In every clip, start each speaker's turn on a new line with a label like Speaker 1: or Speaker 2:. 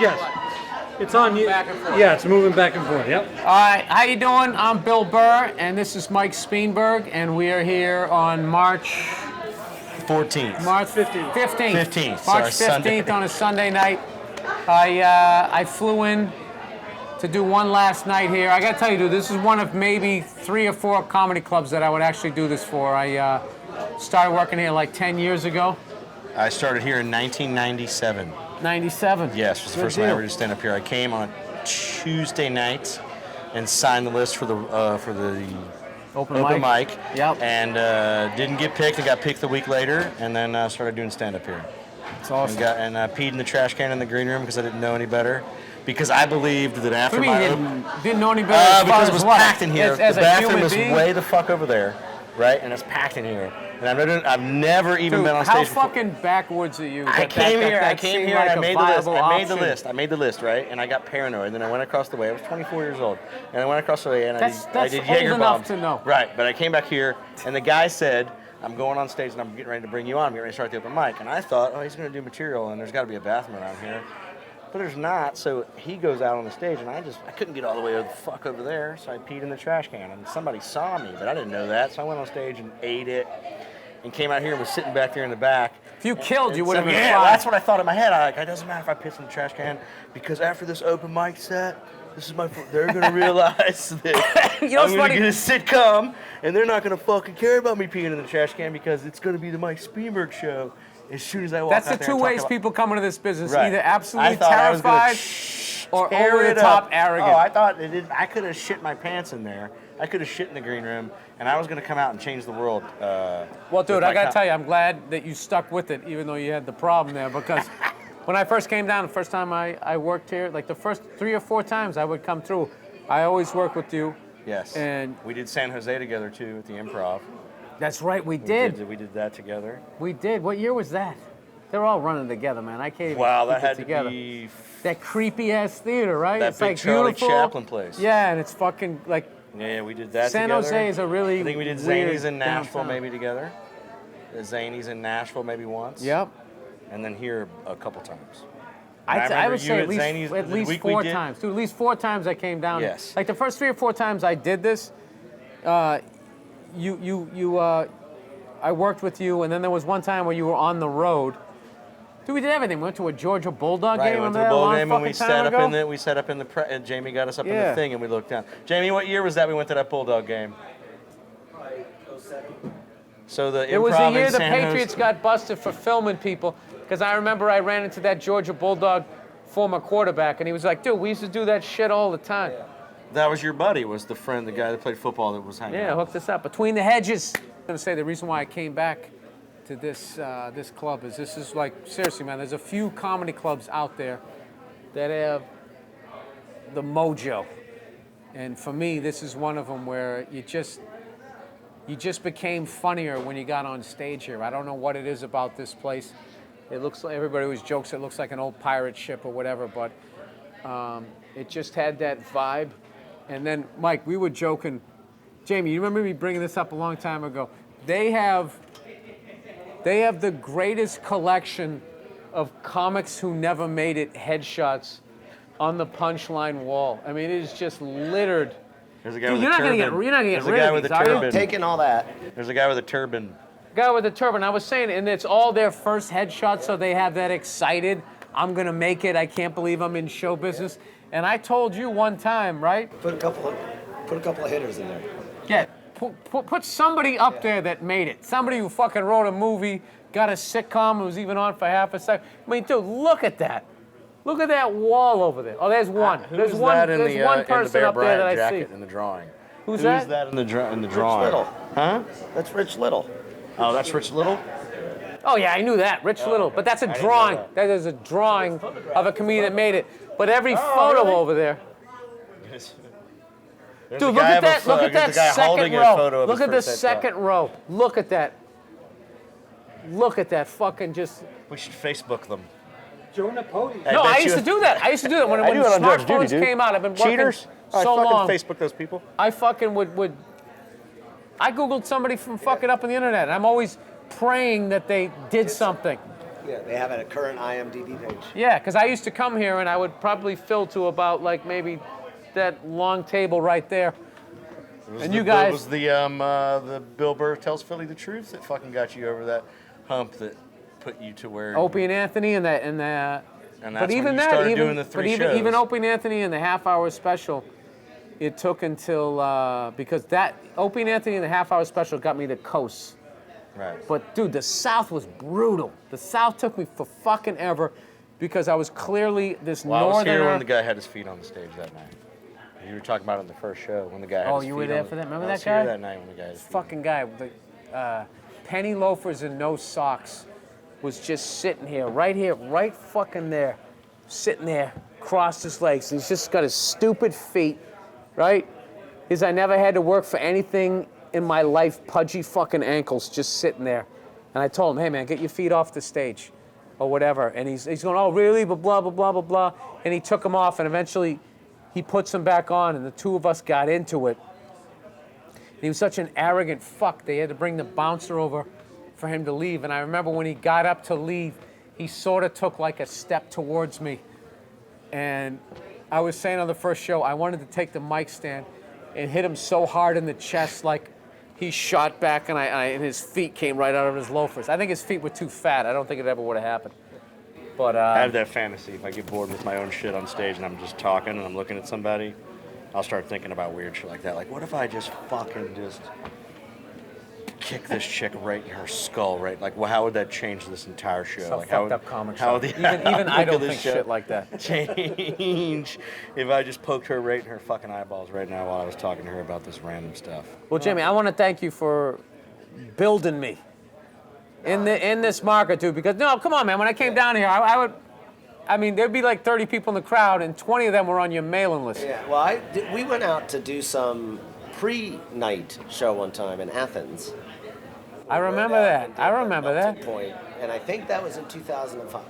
Speaker 1: Yes. It's on you.
Speaker 2: Back and forth.
Speaker 1: Yeah, it's moving back and forth. Yep.
Speaker 2: All right, how you doing? I'm Bill Burr, and this is Mike Spienberg, and we are here on March
Speaker 3: 14th.
Speaker 2: March
Speaker 1: 15th.
Speaker 2: 15th.
Speaker 3: 15th.
Speaker 2: March
Speaker 3: Sorry,
Speaker 2: 15th
Speaker 3: Sunday.
Speaker 2: on a Sunday night. I flew in to do one last night here. I got to tell you, dude, this is one of maybe 3 or 4 comedy clubs that I would actually do this for. I started working here like 10 years ago.
Speaker 3: I started here in 1997.
Speaker 2: 97.
Speaker 3: Yes, it was the first time I ever did stand up here. I came on a Tuesday night and signed the list for the
Speaker 2: Open
Speaker 3: mic.
Speaker 2: Yep.
Speaker 3: And didn't get picked. I got picked the week later, and then started doing stand up here.
Speaker 2: It's awesome.
Speaker 3: And peed in the trash can in the green room because I didn't know any better. Because I believed that after
Speaker 2: What do you
Speaker 3: my
Speaker 2: mean didn't know any better? As far
Speaker 3: because it
Speaker 2: as
Speaker 3: was
Speaker 2: what?
Speaker 3: packed in here.
Speaker 2: As
Speaker 3: The
Speaker 2: a
Speaker 3: bathroom
Speaker 2: human
Speaker 3: is
Speaker 2: being?
Speaker 3: way the fuck over there, right? And it's packed in here. And I've never even
Speaker 2: Dude,
Speaker 3: been on
Speaker 2: how
Speaker 3: stage before.
Speaker 2: fucking backwards are you?
Speaker 3: I came here
Speaker 2: that
Speaker 3: and
Speaker 2: seemed
Speaker 3: I
Speaker 2: like a
Speaker 3: made the list.
Speaker 2: viable option.
Speaker 3: I made the list, right? And I got paranoid. And then I went across the way. I was 24 years old. And I went across the way and I did
Speaker 2: old
Speaker 3: Jaeger
Speaker 2: enough
Speaker 3: bombs.
Speaker 2: to know.
Speaker 3: Right, but I came back here and the guy said, I'm going on stage and I'm getting ready to bring you on. I'm getting ready to start the open mic. And I thought, oh, he's going to do material and there's got to be a bathroom around here. But there's not, so he goes out on the stage, and I couldn't get all the way the fuck over there, so I peed in the trash can, and somebody saw me, but I didn't know that, so I went on stage and ate it, and came out here and was sitting back there in the back.
Speaker 2: If you killed, you
Speaker 3: And
Speaker 2: would have
Speaker 3: so,
Speaker 2: been
Speaker 3: yeah,
Speaker 2: fine.
Speaker 3: that's what I thought in my head. It doesn't matter if I piss in the trash can, because after this open mic set, they're gonna realize that
Speaker 2: You know
Speaker 3: I'm
Speaker 2: what's
Speaker 3: gonna
Speaker 2: funny?
Speaker 3: get a sitcom, and they're not gonna fucking care about me peeing in the trash can because it's gonna be the Mike Spienberg show. As soon as I walk
Speaker 2: That's
Speaker 3: out
Speaker 2: the
Speaker 3: there and
Speaker 2: two
Speaker 3: talk
Speaker 2: ways
Speaker 3: about-
Speaker 2: people come into this business,
Speaker 3: Right.
Speaker 2: either absolutely
Speaker 3: I thought I was gonna
Speaker 2: terrified or
Speaker 3: tear
Speaker 2: over the
Speaker 3: it
Speaker 2: top
Speaker 3: up.
Speaker 2: arrogant.
Speaker 3: Oh, I thought I could have shit my pants in there. I could have shit in the green room, and I was going to come out and change the world.
Speaker 2: Well, dude, I got to tell you, I'm glad that you stuck with it, even though you had the problem there, because when I first came down, the first time I worked here, like the first 3 or 4 times I would come through, I always worked with you.
Speaker 3: Yes.
Speaker 2: And
Speaker 3: we did San Jose together, too, at the Improv.
Speaker 2: that's right, we
Speaker 3: We
Speaker 2: did.
Speaker 3: did that together.
Speaker 2: We did. What year was that? They're all running together, man. I can't even
Speaker 3: Wow,
Speaker 2: keep
Speaker 3: that
Speaker 2: it
Speaker 3: had
Speaker 2: together.
Speaker 3: to be
Speaker 2: That creepy ass theater, right?
Speaker 3: that
Speaker 2: It's
Speaker 3: big
Speaker 2: like
Speaker 3: Charlie
Speaker 2: beautiful.
Speaker 3: Chaplin place.
Speaker 2: Yeah, and it's fucking like
Speaker 3: Yeah, we did that
Speaker 2: San
Speaker 3: together.
Speaker 2: Jose is a really
Speaker 3: I think we did
Speaker 2: weird
Speaker 3: Zanies in Nashville
Speaker 2: downtown.
Speaker 3: maybe together. The Zanies in Nashville maybe once.
Speaker 2: Yep.
Speaker 3: And then here a couple times.
Speaker 2: I
Speaker 3: remember
Speaker 2: would
Speaker 3: you
Speaker 2: say
Speaker 3: at
Speaker 2: at least,
Speaker 3: Zanies
Speaker 2: at
Speaker 3: the
Speaker 2: least
Speaker 3: week we
Speaker 2: 4
Speaker 3: did-
Speaker 2: times. Dude, at least 4 times I came down.
Speaker 3: Yes.
Speaker 2: Like the first 3 or 4 times I did this, I worked with you, and then there was one time where you were on the road. Dude, we did everything. We went to a Georgia Bulldog
Speaker 3: Right,
Speaker 2: game.
Speaker 3: we went to
Speaker 2: remember
Speaker 3: the
Speaker 2: that
Speaker 3: bowl
Speaker 2: long
Speaker 3: game and we
Speaker 2: fucking
Speaker 3: sat
Speaker 2: time
Speaker 3: up
Speaker 2: ago?
Speaker 3: in the and Jamie got us up in
Speaker 2: Yeah.
Speaker 3: the thing and we looked down. Jamie, what year was that we went to that Bulldog game? So the
Speaker 2: It was the
Speaker 3: Improv
Speaker 2: year
Speaker 3: in
Speaker 2: the
Speaker 3: San Jose-
Speaker 2: Patriots got busted for filming people, because I remember I ran into that Georgia Bulldog former quarterback, and he was like, dude, we used to do that shit all the time.
Speaker 3: That was your buddy, was the friend, the guy that played football that was hanging
Speaker 2: Yeah,
Speaker 3: out.
Speaker 2: hooked us up. Between the hedges. I'm going to say the reason why I came back to this this club is this is like, seriously, man, there's a few comedy clubs out there that have the mojo. And for me, this is one of them where you just became funnier when you got on stage here. I don't know what it is about this place. It looks like, everybody always jokes it looks like an old pirate ship or whatever, but it just had that vibe. And then, Mike, we were joking. Jamie, you remember me bringing this up a long time ago. They have the greatest collection of comics who never made it headshots on the Punchline wall. I mean, it is just littered.
Speaker 3: There's a guy
Speaker 2: Dude,
Speaker 3: with
Speaker 2: you're
Speaker 3: a
Speaker 2: not gonna
Speaker 3: turban.
Speaker 2: get
Speaker 3: There's a
Speaker 2: rid
Speaker 3: guy
Speaker 2: of
Speaker 3: with a
Speaker 2: these, are you?
Speaker 3: turban.
Speaker 4: Taking all that.
Speaker 3: There's a guy with a turban.
Speaker 2: Guy with the turban. I was saying, and it's all their first headshot, so they have that excited. I'm gonna make it. I can't believe I'm in show business. And I told you one time, right?
Speaker 4: Put a couple of hitters in there.
Speaker 2: Yeah. Put somebody up there that made it. Somebody who fucking wrote a movie, got a sitcom, and was even on for half a second. I mean, dude, look at that. Look at that wall over there. Oh, there's one. There's
Speaker 3: Who's
Speaker 2: one.
Speaker 3: that in
Speaker 2: There's
Speaker 3: the,
Speaker 2: one
Speaker 3: in the
Speaker 2: person
Speaker 3: Bear
Speaker 2: up there that
Speaker 3: Bryant
Speaker 2: I see.
Speaker 3: jacket in the drawing?
Speaker 2: Who's
Speaker 3: Who's
Speaker 2: that?
Speaker 3: that in the drawing?
Speaker 4: Rich Little.
Speaker 3: Huh?
Speaker 4: That's Rich Little.
Speaker 3: Oh, that's Rich Little?
Speaker 2: Oh yeah, I knew that, Rich Little. But that's a
Speaker 3: didn't know
Speaker 2: drawing.
Speaker 3: that.
Speaker 2: That is a drawing of a comedian that made it. But every photo
Speaker 3: really?
Speaker 2: over there.
Speaker 3: There's
Speaker 2: Dude,
Speaker 3: a
Speaker 2: look
Speaker 3: guy
Speaker 2: at
Speaker 3: of a
Speaker 2: that.
Speaker 3: pho-
Speaker 2: Look at
Speaker 3: there's
Speaker 2: that
Speaker 3: a guy holding
Speaker 2: second
Speaker 3: a photo
Speaker 2: row.
Speaker 3: of
Speaker 2: Look
Speaker 3: his
Speaker 2: at the
Speaker 3: first headshot.
Speaker 2: second row. Look at that. Look at that fucking just.
Speaker 3: We should Facebook them.
Speaker 1: Joe Napoli.
Speaker 2: No, I used to do that. I used to do that when
Speaker 3: I do it on Judge
Speaker 2: smartphones
Speaker 3: Judy, dude.
Speaker 2: came out. I've been working
Speaker 3: Cheaters? I
Speaker 2: so
Speaker 3: fucking
Speaker 2: long.
Speaker 3: Facebook those people.
Speaker 2: I fucking would. I googled somebody from fucking up on the internet, and I'm always praying that they did something.
Speaker 4: Yeah, they have a current IMDb page.
Speaker 2: Yeah, because I used to come here and I would probably fill to about like maybe that long table right there. And you guys.
Speaker 3: It was the Bill Burr Tells Philly the Truth that fucking got you over that hump that put you to where.
Speaker 2: Opie and Anthony and that.
Speaker 3: And that's
Speaker 2: But even
Speaker 3: when you
Speaker 2: that,
Speaker 3: started
Speaker 2: even,
Speaker 3: doing the
Speaker 2: but
Speaker 3: three
Speaker 2: even,
Speaker 3: shows.
Speaker 2: even Opie and Anthony and the half-hour special, it took until because that Opie and Anthony and the half-hour special got me the coast.
Speaker 3: Right.
Speaker 2: But dude, the South was brutal. The South took me for fucking ever because I was clearly this
Speaker 3: Well, I was
Speaker 2: northerner.
Speaker 3: here when the guy had his feet on the stage that night. You were talking about it in the first show when the guy had
Speaker 2: Oh,
Speaker 3: his feet
Speaker 2: you were
Speaker 3: on
Speaker 2: there
Speaker 3: the-
Speaker 2: for that? Remember
Speaker 3: I
Speaker 2: that
Speaker 3: was
Speaker 2: guy?
Speaker 3: here that night when the guy had his feet
Speaker 2: Fucking guy with the penny loafers and no socks was just sitting here, right fucking there, sitting there, crossed his legs. He's just got his stupid feet, right? I never had to work for anything in my life, pudgy fucking ankles just sitting there. And I told him, hey man, get your feet off the stage or whatever. And he's going, oh really, blah, blah, blah, blah, blah. And he took them off and eventually he puts them back on and the two of us got into it. And he was such an arrogant fuck, they had to bring the bouncer over for him to leave. And I remember when he got up to leave, he sort of took like a step towards me. And I was saying on the first show, I wanted to take the mic stand and hit him so hard in the chest, like he shot back and his feet came right out of his loafers. I think his feet were too fat. I don't think it ever would have happened. But
Speaker 3: I have that fantasy. If I get bored with my own shit on stage and I'm just talking and I'm looking at somebody, I'll start thinking about weird shit like that. Like, what if I just fucking just kick this chick right in her skull, right? Like, well, how would that change this entire show?
Speaker 2: some
Speaker 3: like,
Speaker 2: fucked
Speaker 3: would,
Speaker 2: up comic
Speaker 3: how
Speaker 2: show.
Speaker 3: would the
Speaker 2: Even I
Speaker 3: outlook
Speaker 2: don't
Speaker 3: of this
Speaker 2: think
Speaker 3: show
Speaker 2: shit like that.
Speaker 3: change if I just poked her right in her fucking eyeballs right now while I was talking to her about this random stuff?
Speaker 2: Well, Jimmy, I want to thank you for building me in this market, dude. Because no, come on, man. When I came down here, I mean, there'd be like 30 people in the crowd, and 20 of them were on your mailing list.
Speaker 4: Yeah, well, we went out to do some pre-night show one time in Athens.
Speaker 2: I remember that. I remember that.
Speaker 4: Point, and I think that was in 2005.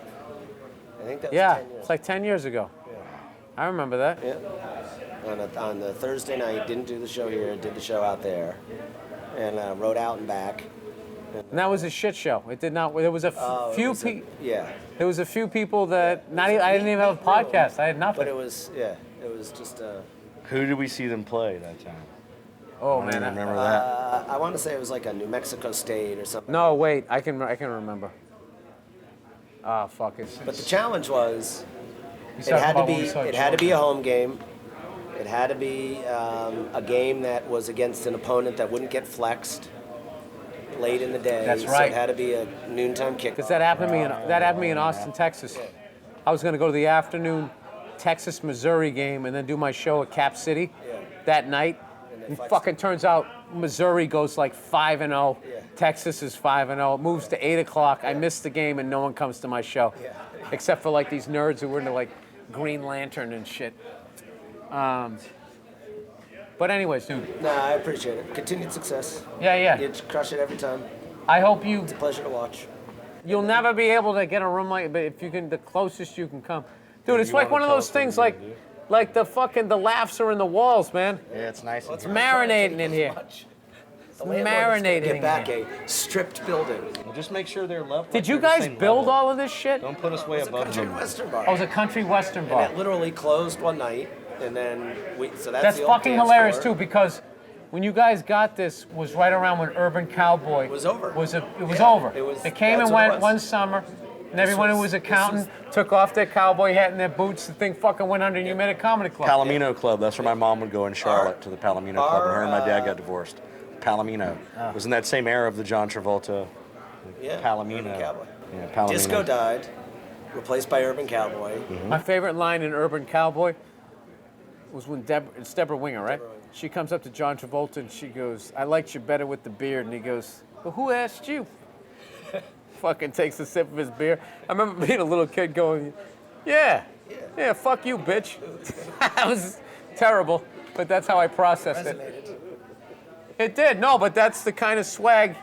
Speaker 4: I think that was
Speaker 2: Yeah,
Speaker 4: 10 years.
Speaker 2: it's like 10 years ago. I remember that.
Speaker 4: Yeah. On the Thursday night, didn't do the show here, did the show out there, and rode out and back.
Speaker 2: And that was a shit show. It did not. There was a few people.
Speaker 4: Yeah,
Speaker 2: There was a few people that I didn't even have a podcast. I had nothing.
Speaker 4: but it was just.
Speaker 3: Who did we see them play that time?
Speaker 2: Oh
Speaker 3: I don't
Speaker 2: man.
Speaker 3: even remember that.
Speaker 4: I want to say it was like a New Mexico State or something.
Speaker 2: No, wait. I can remember. Ah, fuck it.
Speaker 4: But the challenge was,
Speaker 2: He's
Speaker 4: it
Speaker 2: talking
Speaker 4: had to
Speaker 2: about when
Speaker 4: be
Speaker 2: we saw
Speaker 4: a home game. It had to be a game that was against an opponent that wouldn't get flexed late in the day.
Speaker 2: That's
Speaker 4: So
Speaker 2: right.
Speaker 4: it had to be a noontime kick.
Speaker 2: Because that happened to me in Austin, Texas. I was going to go to the afternoon Texas Missouri game and then do my show at Cap City that night. And fucking turns out Missouri goes like 5-0. Texas is 5-0. It moves to 8 o'clock. I miss the game and no one comes to my show, except for like these nerds who were into like Green Lantern and shit. But anyways, dude.
Speaker 4: No, I appreciate it. Continued success.
Speaker 2: Yeah.
Speaker 4: You crush it every time.
Speaker 2: I hope you.
Speaker 4: Pleasure to watch.
Speaker 2: You'll never be able to get a room like, but if you can, the closest you can come, dude. It's
Speaker 3: you
Speaker 2: like
Speaker 3: wanna
Speaker 2: one of
Speaker 3: tell
Speaker 2: those
Speaker 3: us what
Speaker 2: things,
Speaker 3: you're
Speaker 2: like,
Speaker 3: gonna do?
Speaker 2: like the laughs are in the walls, man.
Speaker 3: Yeah, it's nice.
Speaker 2: It's marinating in here.
Speaker 4: The landlord is gonna
Speaker 2: marinating
Speaker 4: get back
Speaker 2: in
Speaker 4: a stripped building.
Speaker 3: Just make sure they're level.
Speaker 2: Did you guys build all of this shit?
Speaker 3: Don't put us way
Speaker 4: It's a
Speaker 3: above
Speaker 4: country
Speaker 3: them.
Speaker 4: western bar.
Speaker 2: Oh, it was a country western
Speaker 4: And
Speaker 2: bar.
Speaker 4: it literally closed one night, and then so that's
Speaker 2: That's
Speaker 4: the old
Speaker 2: fucking
Speaker 4: dance
Speaker 2: hilarious
Speaker 4: floor.
Speaker 2: too, because when you guys got this was right around when Urban Cowboy
Speaker 4: was over.
Speaker 2: It was
Speaker 4: Yeah,
Speaker 2: over.
Speaker 4: it was-
Speaker 2: It came
Speaker 4: that's
Speaker 2: and
Speaker 4: what it
Speaker 2: went
Speaker 4: was.
Speaker 2: one summer, and everyone who was accountant took off their cowboy hat and their boots. The thing fucking went under, and you made a comedy club.
Speaker 3: Palomino Club. That's where my mom would go in Charlotte to the Palomino Club when her and my dad
Speaker 4: our,
Speaker 3: got divorced. Palomino. It was in that same era of the John Travolta.
Speaker 4: Yeah,
Speaker 3: Palomino.
Speaker 4: Urban Cowboy.
Speaker 3: Yeah, Palomino.
Speaker 4: Disco died, replaced by Urban Cowboy.
Speaker 2: My favorite line in Urban Cowboy was when it's Deborah Winger, right? She comes up to John Travolta and she goes, "I liked you better with the beard." And he goes, "Well, who asked you?" Fucking takes a sip of his beer. I remember being a little kid going, "Yeah, fuck you, bitch." That was terrible, but that's how I processed it. It did, no, but that's the kind of swag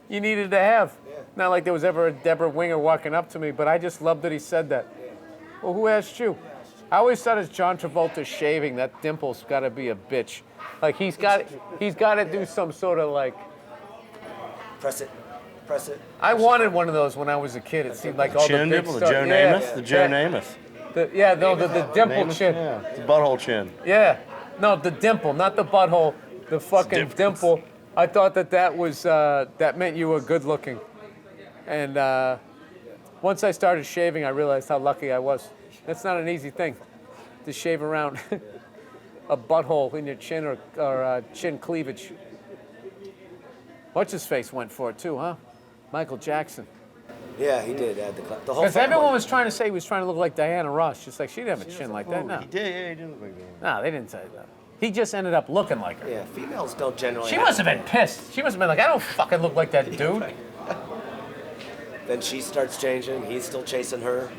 Speaker 2: you needed to have. Not like there was ever a Deborah Winger walking up to me, but I just loved that he said that. Well, who asked you? I always thought as John Travolta shaving, that dimple's got to be a bitch. Like he's got to do some sort of like,
Speaker 4: Press it. Press it.
Speaker 2: I wanted one of those when I was a kid. It seemed like all the
Speaker 3: Chin
Speaker 2: big
Speaker 3: dimple, the
Speaker 2: stuff.
Speaker 3: Joe
Speaker 2: Yeah.
Speaker 3: Namath, the Joe Namath.
Speaker 2: The dimple
Speaker 3: Namath,
Speaker 2: chin.
Speaker 3: Yeah, the butthole chin.
Speaker 2: Yeah. No, the dimple, not the butthole. The fucking
Speaker 3: difference.
Speaker 2: dimple. I thought that was that meant you were good looking. And once I started shaving, I realized how lucky I was. That's not an easy thing to shave around a butthole in your chin or chin cleavage. What's his face went for it too, huh? Michael Jackson.
Speaker 4: Yeah, he did add the whole.
Speaker 2: Because
Speaker 4: family.
Speaker 2: everyone was trying to say he was trying to look like Diana Ross. Just like she didn't have a chin like that. No,
Speaker 3: He did, yeah, he did look like that.
Speaker 2: no, they didn't say that. He just ended up looking like her.
Speaker 4: Yeah, females don't generally.
Speaker 2: She must have been pissed. She must have been like, I don't fucking look like that dude.
Speaker 4: Then she starts changing. He's still chasing her.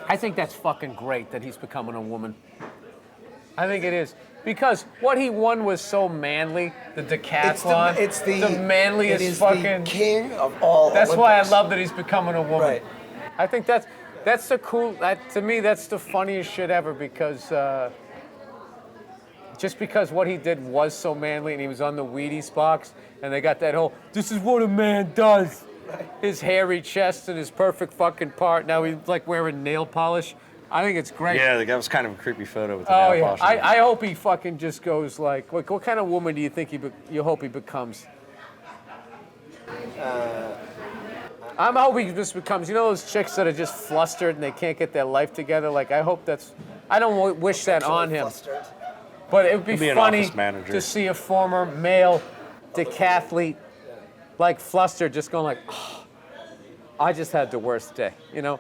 Speaker 2: I think that's fucking great that he's becoming a woman. I think it is. Because what he won was so manly, the decathlon.
Speaker 4: It's the
Speaker 2: manliest
Speaker 4: it is
Speaker 2: fucking.
Speaker 4: the king of all.
Speaker 2: That's why I
Speaker 4: Olympics.
Speaker 2: love that he's becoming a woman.
Speaker 4: Right.
Speaker 2: I think that's the cool. To me, that's the funniest shit ever because just because what he did was so manly and he was on the Wheaties box and they got that whole "this is what a man does." His hairy chest and his perfect fucking part. Now he's like wearing nail polish. I think it's great.
Speaker 3: Yeah, that was kind of a creepy photo with the
Speaker 2: Oh
Speaker 3: nail
Speaker 2: yeah.
Speaker 3: polish.
Speaker 2: I hope he fucking just goes like, what kind of woman do you think you hope he becomes? I'm hoping he just becomes, you know those chicks that are just flustered and they can't get their life together? Like, I hope that's, I don't wish that on him.
Speaker 4: Flustered.
Speaker 2: But it would be
Speaker 3: He'll be an
Speaker 2: funny
Speaker 3: office manager.
Speaker 2: to see a former male decathlete like flustered just going like, oh, I just had the worst day, you know?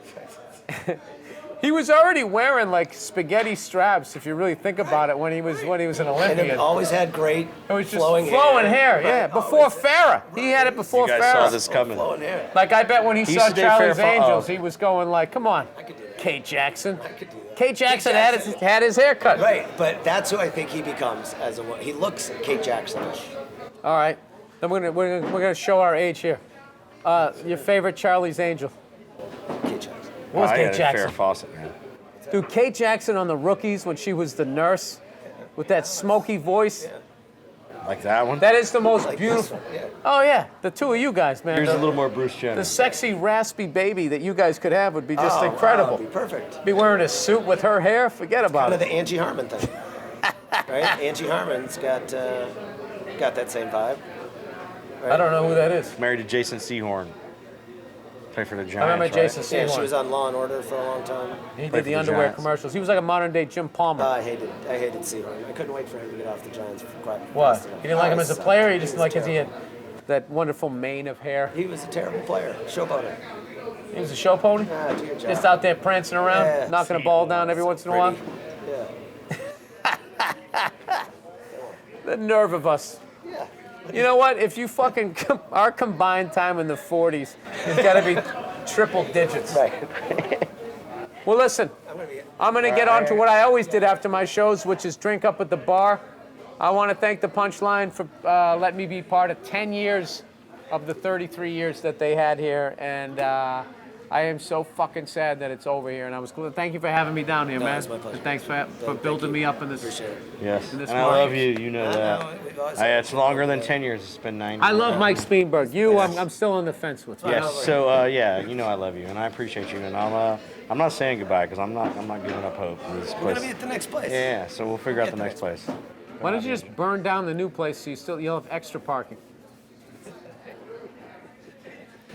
Speaker 2: He was already wearing like spaghetti straps, if you really think about it, when he was an
Speaker 4: And
Speaker 2: Olympian.
Speaker 4: it always had great
Speaker 2: It was just
Speaker 4: flowing
Speaker 2: hair, yeah.
Speaker 4: Right,
Speaker 2: Before
Speaker 4: always.
Speaker 2: Farrah. He had it before
Speaker 3: You guys
Speaker 2: Farrah.
Speaker 3: saw this coming.
Speaker 4: flowing hair.
Speaker 2: Like, I bet when he
Speaker 3: He
Speaker 2: saw
Speaker 3: used to date
Speaker 2: Charlie's
Speaker 3: Farrah Fawcett.
Speaker 2: Angels, he was going like, come on,
Speaker 4: could do that.
Speaker 2: Kate Jackson.
Speaker 4: could do that.
Speaker 2: Kate Jackson had his hair cut.
Speaker 4: Right, but that's who I think he becomes as a. He looks Kate Jackson-ish.
Speaker 2: All right. Then we're gonna show our age here. Your favorite Charlie's Angel?
Speaker 4: Kate Jackson.
Speaker 2: What was
Speaker 3: I
Speaker 2: Kate
Speaker 3: had a
Speaker 2: Jackson?
Speaker 3: Farrah Fawcett, man.
Speaker 2: Dude, Kate Jackson on the Rookies when she was the nurse with that smoky voice.
Speaker 3: Like that one.
Speaker 2: That is the most
Speaker 4: Like
Speaker 2: beautiful.
Speaker 4: this one, yeah.
Speaker 2: Oh yeah, the two of you guys, man.
Speaker 3: Here's a
Speaker 2: The,
Speaker 3: little more Bruce Jenner.
Speaker 2: the sexy raspy baby that you guys could have would be just
Speaker 4: Oh,
Speaker 2: incredible.
Speaker 4: Wow, be perfect.
Speaker 2: Be wearing a suit with her hair, forget about
Speaker 4: Kind of
Speaker 2: it.
Speaker 4: the Angie Harmon thing, right? Angie Harmon's got that same vibe. Right?
Speaker 2: I don't know who that is.
Speaker 3: Married to Jason Sehorn. Played for the Giants.
Speaker 2: I remember
Speaker 3: right?
Speaker 2: Jason
Speaker 4: Yeah, she
Speaker 2: Sehorn.
Speaker 4: was on Law and Order for a long time.
Speaker 2: He
Speaker 3: Played
Speaker 2: did
Speaker 3: for
Speaker 2: the
Speaker 3: the
Speaker 2: underwear
Speaker 3: Giants.
Speaker 2: commercials. He was like a modern day Jim Palmer.
Speaker 4: I hated Seahorn. I couldn't wait for him to get off the Giants.
Speaker 2: What?
Speaker 4: fast enough.
Speaker 2: You didn't like him as a
Speaker 4: sucked.
Speaker 2: player? You just
Speaker 4: was
Speaker 2: like because he had
Speaker 4: terrible.
Speaker 2: that wonderful mane of hair.
Speaker 4: He was a terrible player. Showboater.
Speaker 2: He was a show pony?
Speaker 4: Ah, do your job.
Speaker 2: Just out there prancing around,
Speaker 4: Yeah.
Speaker 2: knocking a ball down every once in a while.
Speaker 4: Pretty. Yeah.
Speaker 2: The nerve of us.
Speaker 4: Yeah.
Speaker 2: You know what? If you fucking our combined time in the 40s, it's got to be triple digits.
Speaker 4: Right.
Speaker 2: Well, listen, I'm going to get on to what I always did after my shows, which is drink up at the bar. I want to thank the Punchline for letting me be part of 10 years of the 33 years that they had here, and I am so fucking sad that it's over here. And I was glad. Thank you for having me down here,
Speaker 4: No,
Speaker 2: man.
Speaker 4: it's my pleasure.
Speaker 2: And thanks for
Speaker 4: Thank
Speaker 2: building
Speaker 4: you.
Speaker 2: me up in this.
Speaker 4: Appreciate it.
Speaker 3: Yes.
Speaker 2: In this
Speaker 3: And I
Speaker 2: market.
Speaker 3: love you. You know
Speaker 4: I
Speaker 3: that.
Speaker 4: know, we've always-
Speaker 3: It's longer than 10 years. It's been 9 years.
Speaker 2: I love Mike Speenberg. You, I'm still on the fence with.
Speaker 3: Yes. So yeah, you know I love you, and I appreciate you, and I'm not saying goodbye because I'm not giving up hope in this
Speaker 4: We're
Speaker 3: place.
Speaker 4: gonna be at the next place.
Speaker 3: Yeah. So we'll figure out
Speaker 4: Get
Speaker 3: the
Speaker 4: the
Speaker 3: next place.
Speaker 2: Why don't you just burn down the new place so you'll have extra parking?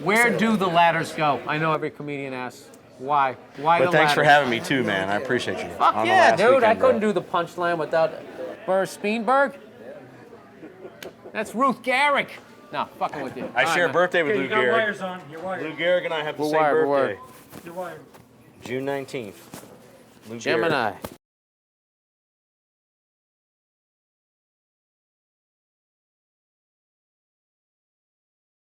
Speaker 2: Where do the ladders go? I know every comedian asks. Why? Why
Speaker 3: But
Speaker 2: the
Speaker 3: thanks for
Speaker 2: ladders?
Speaker 3: having me too, man. I appreciate you.
Speaker 2: Fuck
Speaker 3: On the
Speaker 2: yeah,
Speaker 3: last
Speaker 2: dude. I
Speaker 3: weekend, bro.
Speaker 2: couldn't do the Punchline without Burr Speenberg. That's Ruth Garrick. No, fucking with you.
Speaker 3: I
Speaker 2: All right,
Speaker 3: share a
Speaker 2: man.
Speaker 3: birthday with
Speaker 1: Okay,
Speaker 3: Lou
Speaker 1: you got
Speaker 3: Gehrig.
Speaker 1: wires on. You're
Speaker 3: Lou
Speaker 1: wired.
Speaker 3: Gehrig and I have the
Speaker 2: We're
Speaker 3: same
Speaker 2: wired, we're
Speaker 3: birthday.
Speaker 2: wired.
Speaker 1: You're wired.
Speaker 3: June 19th. Lou Gehrig.
Speaker 2: Gemini.